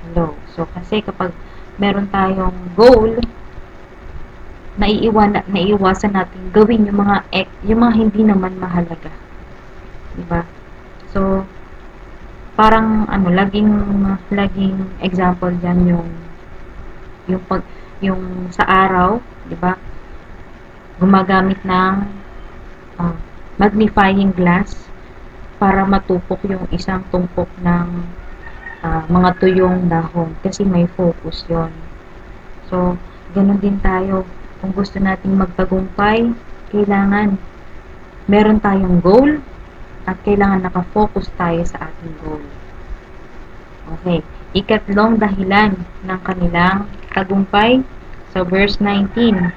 Hello. So, kasi kapag meron tayong goal, naiiwasan natin gawin yung mga hindi naman mahalaga. di ba? So, parang ano, laging example diyan yung pag yung sa araw, di ba? Gumagamit ng ah, magnifying glass para matupok yung isang tumpok ng mga tuyong dahon kasi may focus yon. So, ganun din tayo. Kung gusto nating magtagumpay, kailangan meron tayong goal at kailangan nakafocus tayo sa ating goal. Okay. Ikatlong dahilan ng kanilang tagumpay sa verse 19.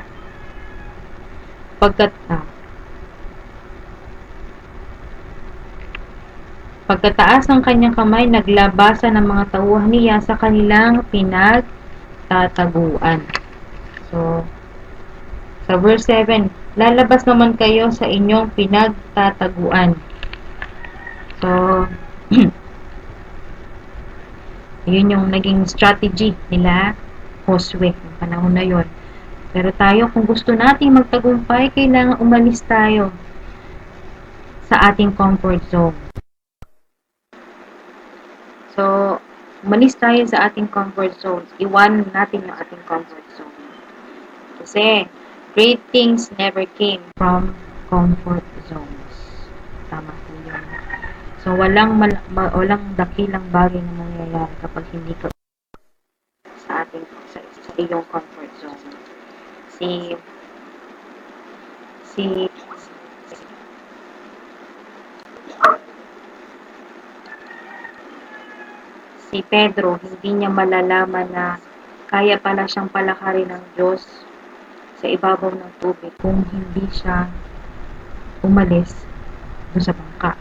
Pagkataas ng kanyang kamay, naglabasan ng mga tauhan niya sa kanilang pinagtataguan. So, sa verse 7, lalabas naman kayo sa inyong pinagtataguan. So, yun yung naging strategy nila Josue ng panahon na yon. Pero tayo, kung gusto nating magtagumpay, kailangan umalis tayo sa ating comfort zone. So, umalis tayo sa ating comfort zone. Iwanan natin yung ating comfort zone. Kasi, great things never came from comfort zones. Tama po yun. So, walang dakilang bagay na mangyayari kapag hindi ka sa iyong comfort zone. Si Pedro, hindi niya malalaman na kaya pala siyang palakarin ng Diyos sa ibabaw ng tubig kung hindi siya umalis doon sa bangka.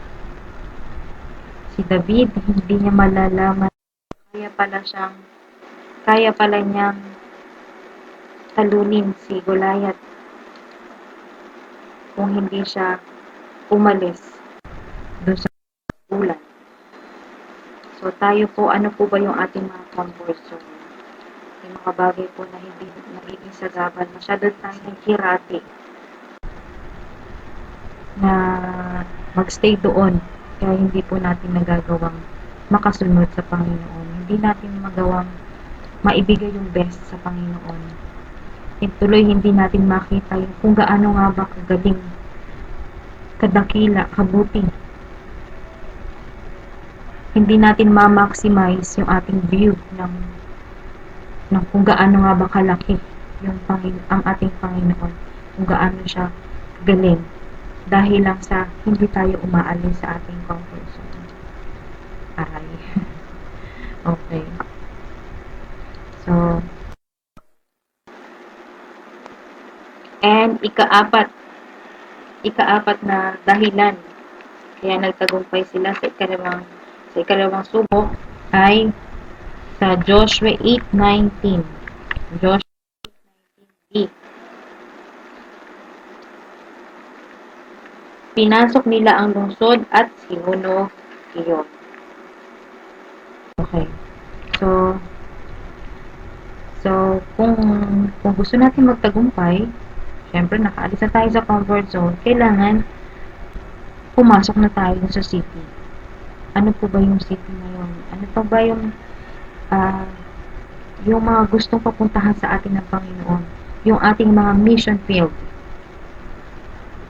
Si David, hindi niya malalaman kaya pala niyang talunin si Goliath kung hindi siya umalis doon sa ulan. So tayo po, ano po ba yung ating mga comfort zone? Yung mga bagay po na hindi nagiging sagaban, masyado tayong hirati na magstay doon kaya hindi po natin nagagawang makasunod sa Panginoon. Hindi natin magawang maibigay yung best sa Panginoon. Tuloy hindi natin makita yung kung gaano nga ba kagaling, kadakila, kabuti. Hindi natin ma-maximize yung ating view ng kung gaano nga ba kalaki ang ating Panginoon, kung gaano siya galing dahil lang sa hindi tayo umaalis sa ating comfort zone. Aray. Okay. So, and ikaapat na dahilan kaya nagtagumpay sila sa ikalawang subok ay sa Joshua 8:19. Joshua 8:19b. Pinasok nila ang lungsod at sinunog iyon. Okay. So kung gusto natin magtagumpay, syempre nakaalis na tayo sa comfort zone, kailangan pumasok na tayo sa city. Ano po ba yung city na yun? Ano pa ba yung mga gustong papuntahan sa atin ng Panginoon? Yung ating mga mission field.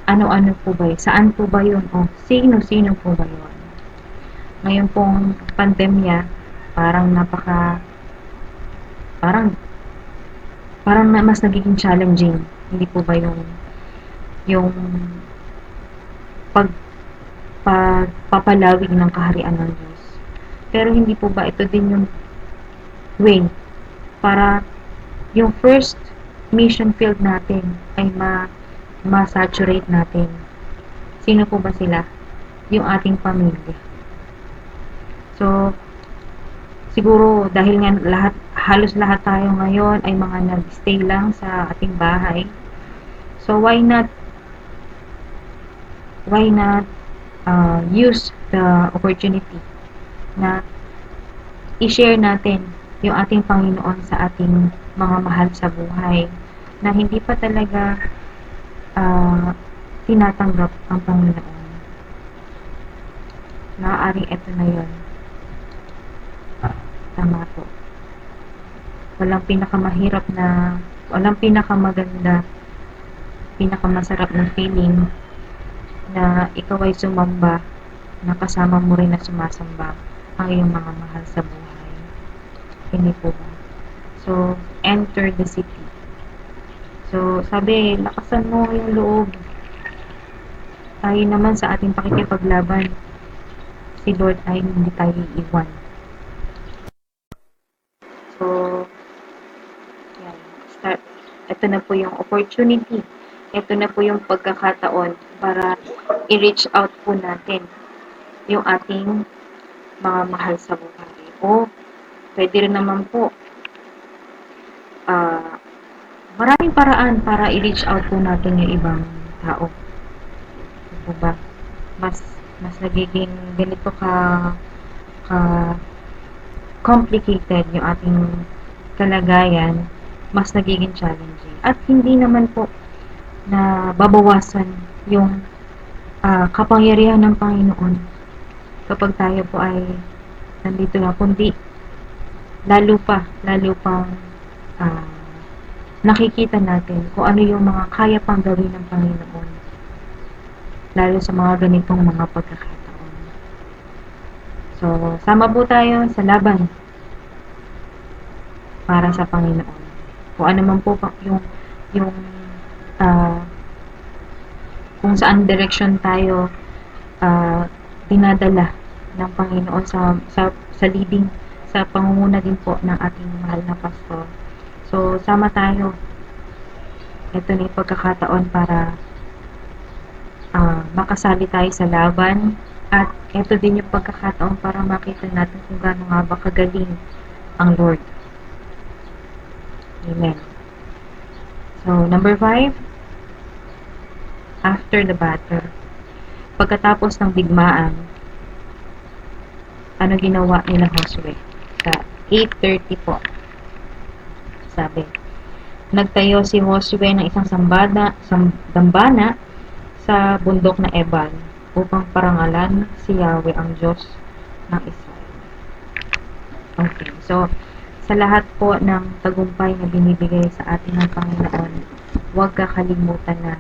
Ano-ano po ba yun? Saan po ba yun? O sino-sino po ba yun? Ngayon pong pandemya, parang mas nagiging challenging. Hindi po ba yung pagpapalawig ng kaharian ng Diyos? Pero hindi po ba ito din yung way para yung first mission field natin ay ma-saturate natin? Sino po ba sila? Yung ating pamilya. So, siguro dahil nga halos lahat tayo ngayon ay mga nag-stay lang sa ating bahay. So, why not use the opportunity na i-share natin yung ating Panginoon sa ating mga mahal sa buhay na hindi pa talaga tinatanggap ang Panginoon. maaaring ito na yun. Tama po. Walang pinakamaganda, pinakamasarap na feeling na ikaw ay sumamba, na kasama mo rin na sumasamba ang iyong mga mahal sa buhay. Hindi po ba? So, enter the city. So, sabi, lakasan mo yung loob. Tayo naman sa ating pakikipaglaban, si Lord ay hindi tayo iiwan. So, yan. Start. Ito na po yung opportunity. Ito na po yung pagkakataon para i-reach out po natin yung ating mga mahal sa buhay. O, pwede rin naman po, maraming paraan para i-reach out po natin yung ibang tao. Ito ba? Mas nagiging ganito ka complicated yung ating kalagayan, mas nagiging challenging. At hindi naman po na babawasan yung kapangyarihan ng Panginoon kapag tayo po ay nandito lang, kundi lalo pang nakikita natin kung ano yung mga kaya pang gawin ng Panginoon, lalo sa mga ganitong mga pagkakataon. So, sama po tayo sa laban para sa Panginoon. Kung ano man po yung kung saan direction tayo dinadala ng Panginoon sa leading, sa pangunguna din po ng ating mahal na pastor. So, sama tayo. Ito na yung pagkakataon para makasali tayo sa laban, at ito din yung pagkakataon para makita natin kung gaano nga ba kagaling ang Lord. Amen. So, number 5, after the battle. Pagkatapos ng digmaan, ano ginawa nila Josue? Sa 8:30 po, sabi, nagtayo si Josue ng isang dambana sa bundok na Ebal upang parangalan si Yahweh ang Diyos ng Israel. Okay, so sa lahat po ng tagumpay na binibigay sa atin ng Panginoon, huwag kakalimutan na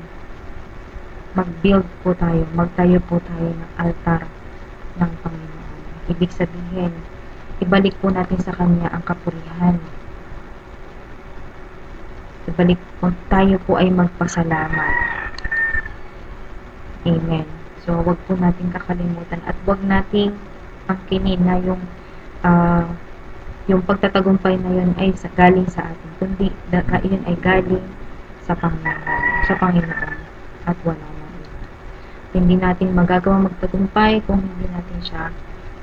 mag-build po tayo, magtayo po tayo ng altar ng Panginoon. Ibig sabihin, ibalik po natin sa Kanya ang kapurihan. Ibalik po, tayo po ay magpasalamat. Amen. So, wag po natin kakalimutan at wag nating angkinin na yung pagtatagumpay na yun ay galing sa atin, kundi yun ay galing sa Panginoon at wala na iba. Hindi natin magagawa magtagumpay kung hindi natin siya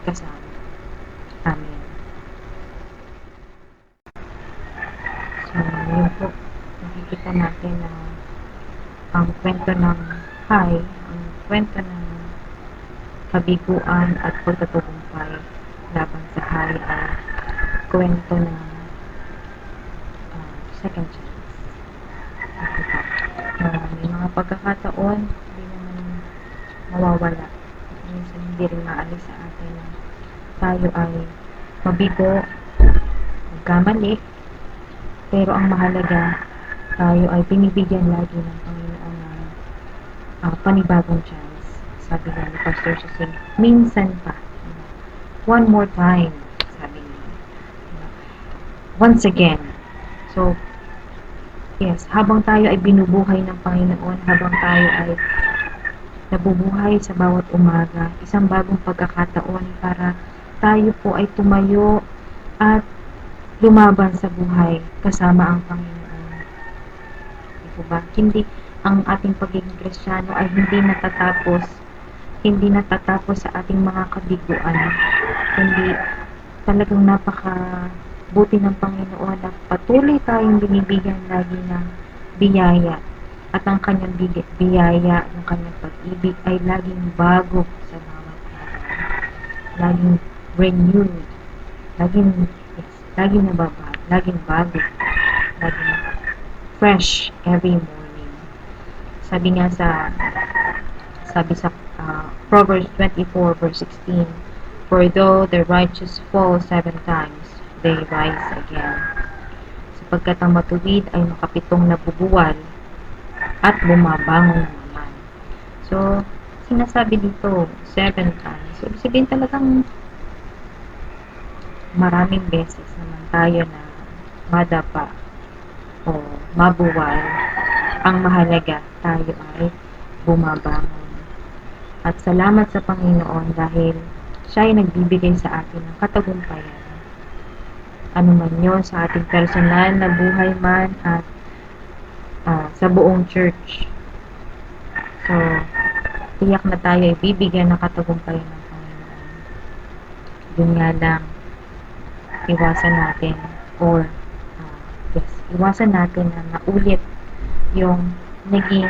kasama. Amen. So, yun po, nakikita natin na ang kwento ng ang kwento ng kabiguan at pagtatagumpay laban sa hari ay kwento ng second chance. May mga pagkakataon hindi naman mawawala. Minsan hindi rin maalis sa atin na tayo ay mabigo, magkamali, pero ang mahalaga, tayo ay binibigyan lagi ng Panginoon ng panibagong chance. Sabi nga ni Pastor Sising, minsan pa. One more time, sabi niya. Once again. So, yes, habang tayo ay binubuhay ng Panginoon, habang tayo ay nabubuhay sa bawat umaga, isang bagong pagkakataon para tayo po ay tumayo at lumaban sa buhay kasama ang Panginoon. Ito ba? Hindi ang ating pagiging Kristiyano ay hindi natatapos sa ating mga kabiguan. Kundi talagang napakabuti ng Panginoon na patuloy tayong binibigyan lagi ng biyaya. At ang kanyang biyaya, ang kanyang pag-ibig ay laging bago sa bawat araw. Laging renewed. Laging nababago. Laging bago. Laging fresh every morning. Sabi sa Proverbs 24 verse 16. For though the righteous fall 7 times, they rise again. Sapagkat ang matuwid ay makapitong nabubuwal at bumabangon naman. So, sinasabi dito, 7 times. So, ibig sabihin talagang maraming beses naman tayo na madapa o mabuwal. Ang mahalaga, tayo ay bumabangon. At salamat sa Panginoon dahil siya ay nagbibigay sa atin ng katagumpayan. Ano man yun sa ating personal na buhay man at sa buong church. So, tiyak na tayo ay bibigyan ng katagumpayan ng Panginoon. Yun nga lang, iwasan natin or iwasan natin na maulit yung naging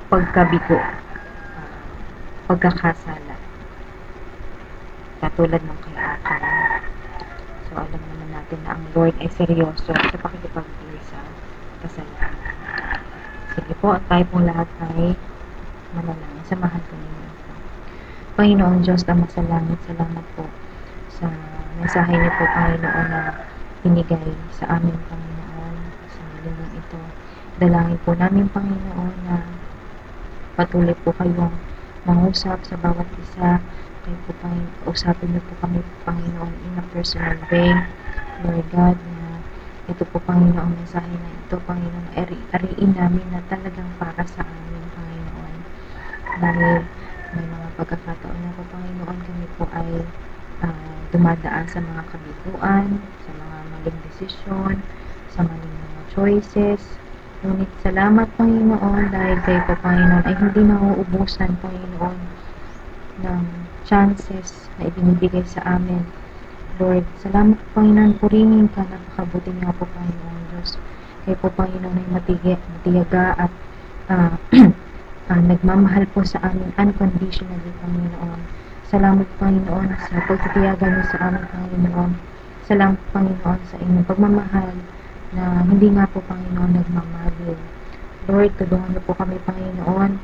pagkabigo, pagkakasala. Katulad ng kay Achan. So, alam naman natin na ang Lord ay seryoso sa pakikipagbigay sa kasalanan. Sige po, at tayo pong lahat ay manalangin. Samahan ko ninyo ito. Panginoon Diyos, Ama sa langit, salamat po sa mensahe niyo po, Panginoon, na binigay sa amin, Panginoon, sa linggong ito. Dalangin po namin, Panginoon, na patuloy po kayong mangusap sa bawat isa. Kayo po, usapin niyo po kami, Panginoon, in a personal way. Lord God, na ito po, Panginoon, mensahe na ito, Panginoon, ariin namin na talagang para sa amin, Panginoon. Dahil may mga pagkakataon na po, Panginoon, kami po ay dumadaan sa mga kabiguan, sa mga maling desisyon, sa maling mga choices. Ngunit salamat, Panginoon, dahil kayo po, Panginoon, ay hindi nauubusan, Panginoon, ng chances na ibinibigay sa amin. Lord, salamat, Panginoon, purihin ka, napakabuti niyo po, Panginoon Diyos. Kayo po, Panginoon, ay matiyaga at nagmamahal po sa amin unconditionally, Panginoon. Salamat, Panginoon, sa pagtitiyaga niyo sa amin, Panginoon. Salamat, Panginoon, sa inyong pagmamahal na hindi nga po, Panginoon, nagmamahal. Lord, tulungan niyo po kami, Panginoon,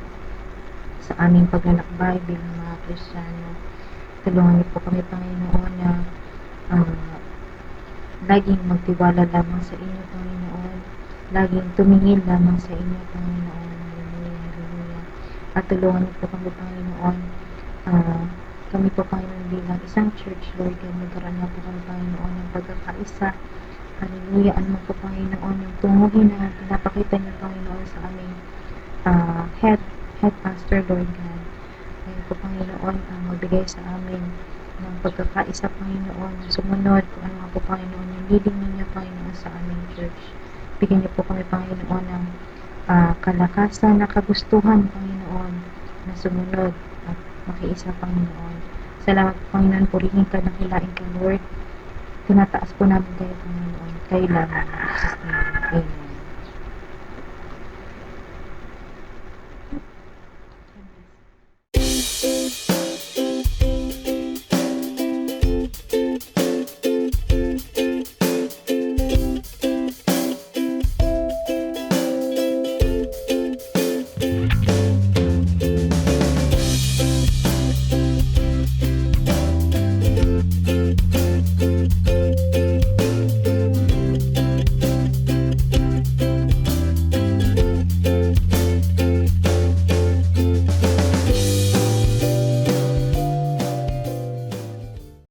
sa aming paglalakbay bilang mga Kristiyano. Tulungan niyo po kami, Panginoon, na laging magtiwala lamang sa inyo, Panginoon. Laging tumingin lamang sa inyo, Panginoon. Hallelujah, hallelujah. At tulungan niyo po kami, Panginoon, kami po, Panginoon, bilang isang church, Lord God, magkaroon na po kami, Panginoon, ng pagkakaisa. Hallelujah. Ano po, Panginoon, yung tunguhin na pinapakita niyo, Panginoon, sa aming head pastor, Lord God. Ngayon po, Panginoon, magbigay sa amin ng pagkakaisa, Panginoon, sumunod kung ano nga po, Panginoon, yung leading ninyo, Panginoon, sa aming church. Bigyan niyo po kami, Panginoon, ng kalakasan na kagustuhan, Panginoon, na sumunod at makiisa, Panginoon. Salamat, Panginoon, purihin ka, nakilain ka, Lord. Tinataas po namin kayo, Panginoon. Kayo lamang. In Jesus' name. Amen.